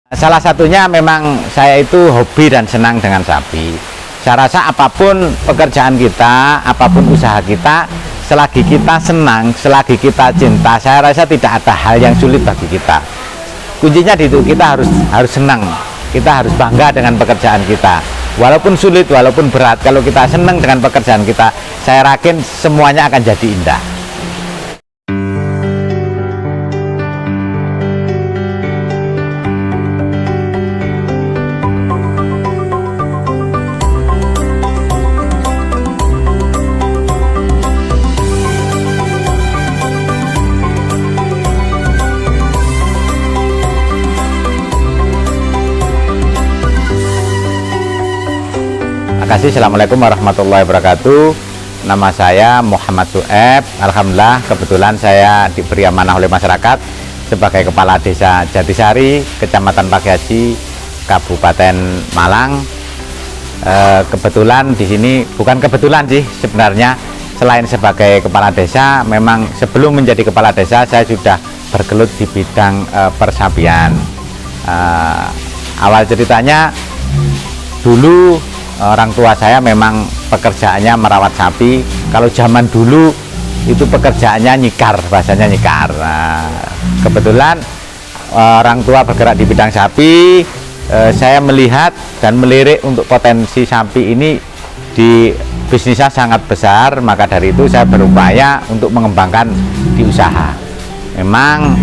Salah satunya memang saya itu hobi dan senang dengan sapi. Saya rasa apapun pekerjaan kita, apapun usaha kita, selagi kita senang, selagi kita cinta, saya rasa tidak ada hal yang sulit bagi kita. Kuncinya di itu, kita harus senang, kita harus bangga dengan pekerjaan kita. Walaupun sulit, walaupun berat, kalau kita senang dengan pekerjaan kita, saya yakin semuanya akan jadi indah. Assalamualaikum warahmatullahi wabarakatuh. Nama saya Muhammad Sueb. Alhamdulillah kebetulan saya diberi amanah oleh masyarakat sebagai Kepala Desa Jatisari, Kecamatan Pagi Haji, Kabupaten Malang. Kebetulan di sini, bukan kebetulan sih sebenarnya, selain sebagai Kepala Desa, memang sebelum menjadi Kepala Desa saya sudah bergelut di bidang persapian. Awal ceritanya dulu orang tua saya memang pekerjaannya merawat sapi. Kalau zaman dulu itu pekerjaannya nyikar, bahasanya nyikar. Kebetulan orang tua bergerak di bidang sapi, saya melihat dan melirik untuk potensi sapi ini di bisnisnya sangat besar. Maka dari itu saya berupaya untuk mengembangkan di usaha. Memang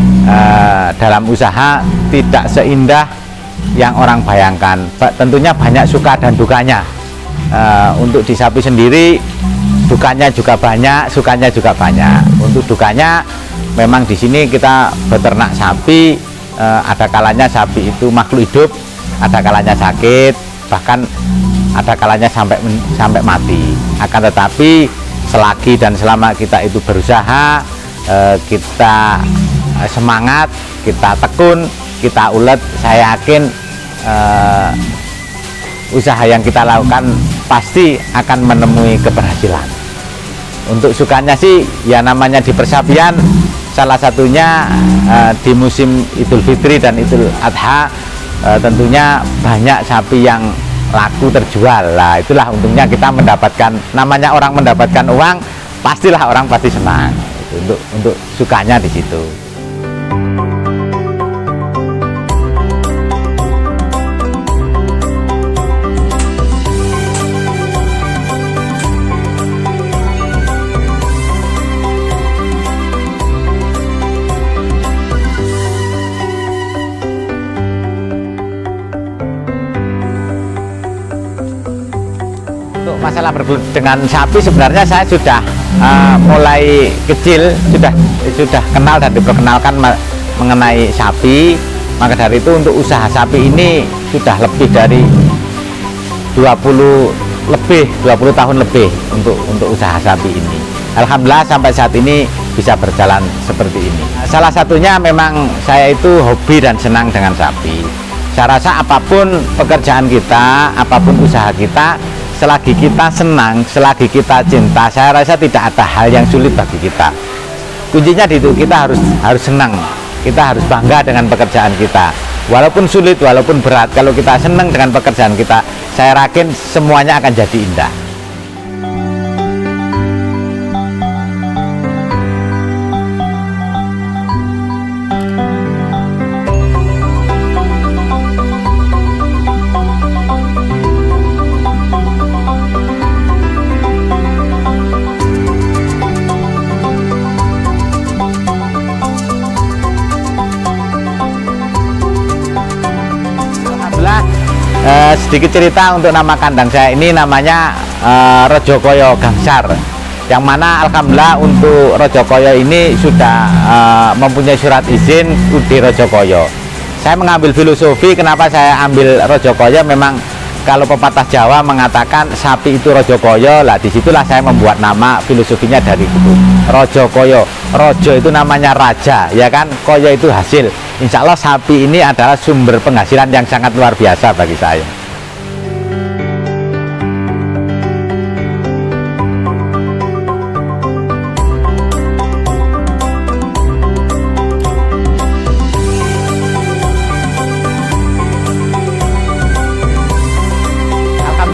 dalam usaha tidak seindah yang orang bayangkan, tentunya banyak suka dan dukanya. Untuk di sapi sendiri dukanya juga banyak, sukanya juga banyak. Untuk dukanya memang di sini kita beternak sapi, ada kalanya sapi itu makhluk hidup, ada kalanya sakit, bahkan ada kalanya sampai mati. Akan tetapi selagi dan selama kita itu berusaha, kita semangat, kita tekun, kita ulet, saya yakin usaha yang kita lakukan pasti akan menemui keberhasilan. Untuk sukanya sih ya namanya di persapian, salah satunya di musim Idul Fitri dan Idul Adha, tentunya banyak sapi yang laku terjual. Lah itulah untungnya kita mendapatkan, namanya orang mendapatkan uang, pastilah orang pasti senang. Untuk sukanya di situ. Untuk masalah bergelut dengan sapi, sebenarnya saya sudah mulai kecil sudah kenal dan diperkenalkan mengenai sapi. Maka dari itu untuk usaha sapi ini sudah lebih dari 20 tahun lebih untuk usaha sapi ini. Alhamdulillah sampai saat ini bisa berjalan seperti ini. Salah satunya memang saya itu hobi dan senang dengan sapi. Saya rasa apapun pekerjaan kita, apapun usaha kita, selagi kita senang, selagi kita cinta, saya rasa tidak ada hal yang sulit bagi kita. Kuncinya di itu, kita harus senang, kita harus bangga dengan pekerjaan kita. Walaupun sulit, walaupun berat, kalau kita senang dengan pekerjaan kita, saya yakin semuanya akan jadi indah. Sedikit cerita untuk nama kandang saya ini, namanya Rojokoyo Gangsar, yang mana alhamdulillah untuk Rojokoyo ini sudah mempunyai surat izin UD Rojokoyo. Saya mengambil filosofi kenapa saya ambil Rojokoyo, memang kalau pepatah Jawa mengatakan sapi itu Rojokoyo, lah disitulah saya membuat nama, filosofinya dari itu Rojokoyo. Rojo itu namanya raja, ya kan, koyo itu hasil. Insya Allah sapi ini adalah sumber penghasilan yang sangat luar biasa bagi saya.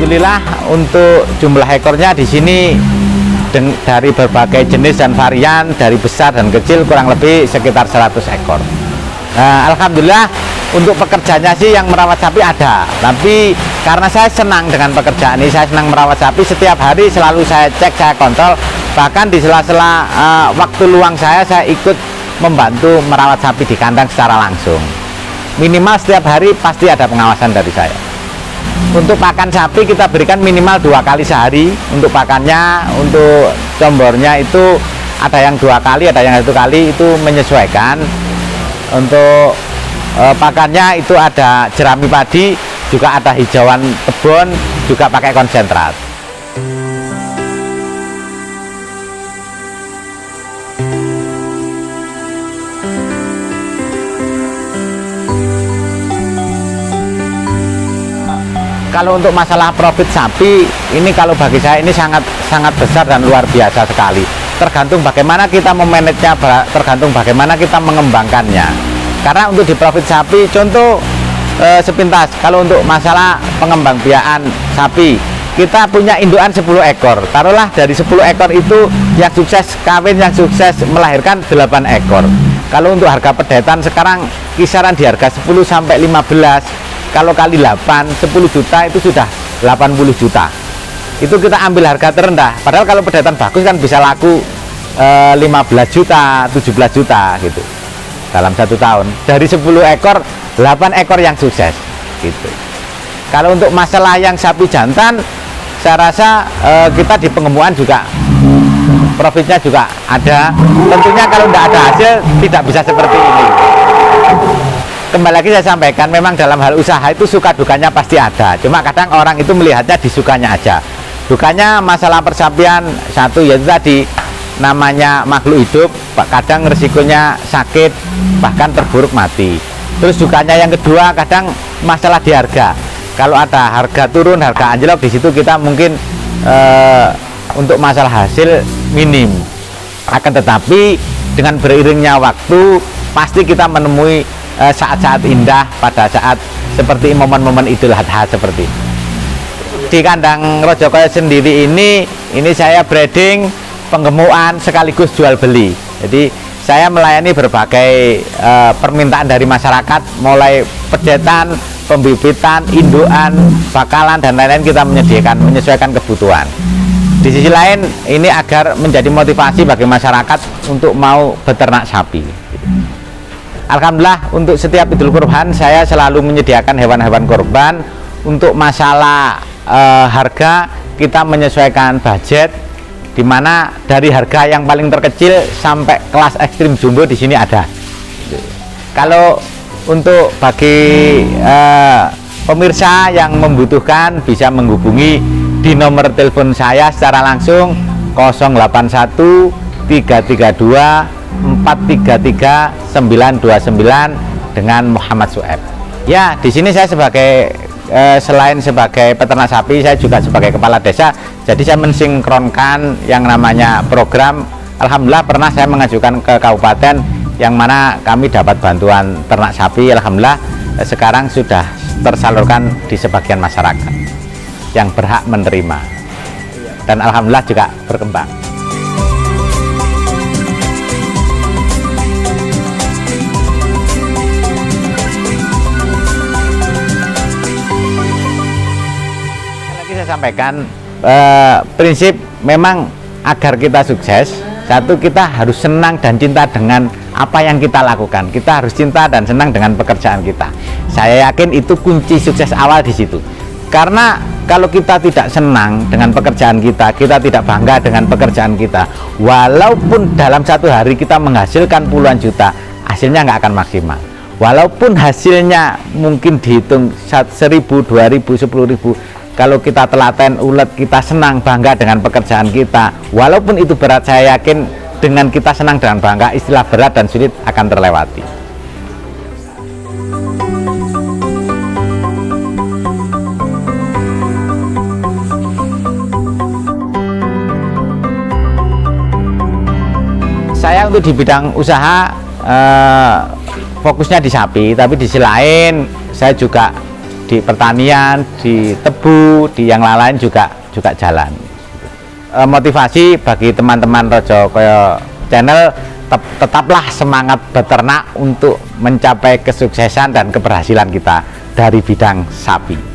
Alhamdulillah untuk jumlah ekornya di sini dari berbagai jenis dan varian, dari besar dan kecil kurang lebih sekitar 100 ekor. Nah, Alhamdulillah untuk pekerjaannya sih yang merawat sapi ada, tapi karena saya senang dengan pekerjaan ini, saya senang merawat sapi, setiap hari selalu saya cek, saya kontrol, bahkan di sela-sela waktu luang saya ikut membantu merawat sapi di kandang secara langsung. Minimal setiap hari pasti ada pengawasan dari saya. Untuk pakan sapi kita berikan minimal 2 kali sehari untuk pakannya. Untuk combornya itu ada yang 2 kali, ada yang 1 kali, itu menyesuaikan. Untuk pakannya itu ada jerami padi, juga ada hijauan kebun, juga pakai konsentrat. Kalau untuk masalah profit sapi ini, kalau bagi saya ini sangat besar dan luar biasa sekali. Tergantung bagaimana kita memanagenya, tergantung bagaimana kita mengembangkannya. Karena untuk di profit sapi, contoh sepintas, kalau untuk masalah pengembangbiakan sapi, kita punya indukan 10 ekor. Taruhlah dari 10 ekor itu yang sukses kawin, yang sukses melahirkan 8 ekor. Kalau untuk harga pedetan sekarang kisaran di harga 10 sampai 15. Kalau kali 8, 10 juta itu sudah 80 juta. Itu kita ambil harga terendah. Padahal kalau pedetan bagus kan bisa laku 15 juta, 17 juta gitu dalam 1 tahun. Dari 10 ekor, 8 ekor yang sukses gitu. Kalau untuk masalah yang sapi jantan, saya rasa kita di pengembuan juga profitnya juga ada. Tentunya kalau tidak ada hasil tidak bisa seperti ini. Kembali lagi saya sampaikan, memang dalam hal usaha itu suka dukanya pasti ada. Cuma kadang orang itu melihatnya di sukanya aja. Dukanya masalah persapian, satu yaitu tadi, namanya makhluk hidup, kadang resikonya sakit, bahkan terburuk mati. Terus dukanya yang kedua, kadang masalah di harga. Kalau ada harga turun, harga anjlok, di situ kita mungkin untuk masalah hasil minim. Akan tetapi dengan beriringnya waktu, pasti kita menemui saat-saat indah pada saat seperti momen-momen Idul Adha seperti di kandang Rojokoyo sendiri ini saya breeding, penggemukan sekaligus jual beli. Jadi saya melayani berbagai permintaan dari masyarakat, mulai pedetan, pembibitan, indukan, bakalan dan lain-lain kita menyesuaikan kebutuhan. Di sisi lain ini agar menjadi motivasi bagi masyarakat untuk mau beternak sapi. Alhamdulillah untuk setiap Idul Kurban saya selalu menyediakan hewan-hewan kurban. Untuk masalah harga kita menyesuaikan budget, dimana dari harga yang paling terkecil sampai kelas ekstrim jumbo di sini ada. Kalau untuk bagi pemirsa yang membutuhkan bisa menghubungi di nomor telepon saya secara langsung 081 332 433 929 dengan Muhammad Sueb. Ya, di sini saya sebagai selain sebagai peternak sapi, saya juga sebagai kepala desa. Jadi saya mensinkronkan yang namanya program. Alhamdulillah pernah saya mengajukan ke kabupaten yang mana kami dapat bantuan ternak sapi. Alhamdulillah sekarang sudah tersalurkan di sebagian masyarakat yang berhak menerima. Dan alhamdulillah juga berkembang. Sampaikan prinsip memang agar kita sukses, satu kita harus senang dan cinta dengan apa yang kita lakukan. Kita harus cinta dan senang dengan pekerjaan kita. Saya yakin itu kunci sukses awal di situ. Karena kalau kita tidak senang dengan pekerjaan kita, kita tidak bangga dengan pekerjaan kita, walaupun dalam 1 hari kita menghasilkan puluhan juta, hasilnya nggak akan maksimal. Walaupun hasilnya mungkin dihitung 1.000, 2.000, 10.000, kalau kita telaten ulet, kita senang bangga dengan pekerjaan kita, walaupun itu berat, saya yakin dengan kita senang dan bangga, istilah berat dan sulit akan terlewati. Saya untuk di bidang usaha fokusnya di sapi, tapi di sisi lain saya juga di pertanian, di tebu, di yang lain juga jalan. Motivasi bagi teman-teman Rojo Koyo Channel, tetaplah semangat beternak untuk mencapai kesuksesan dan keberhasilan kita dari bidang sapi.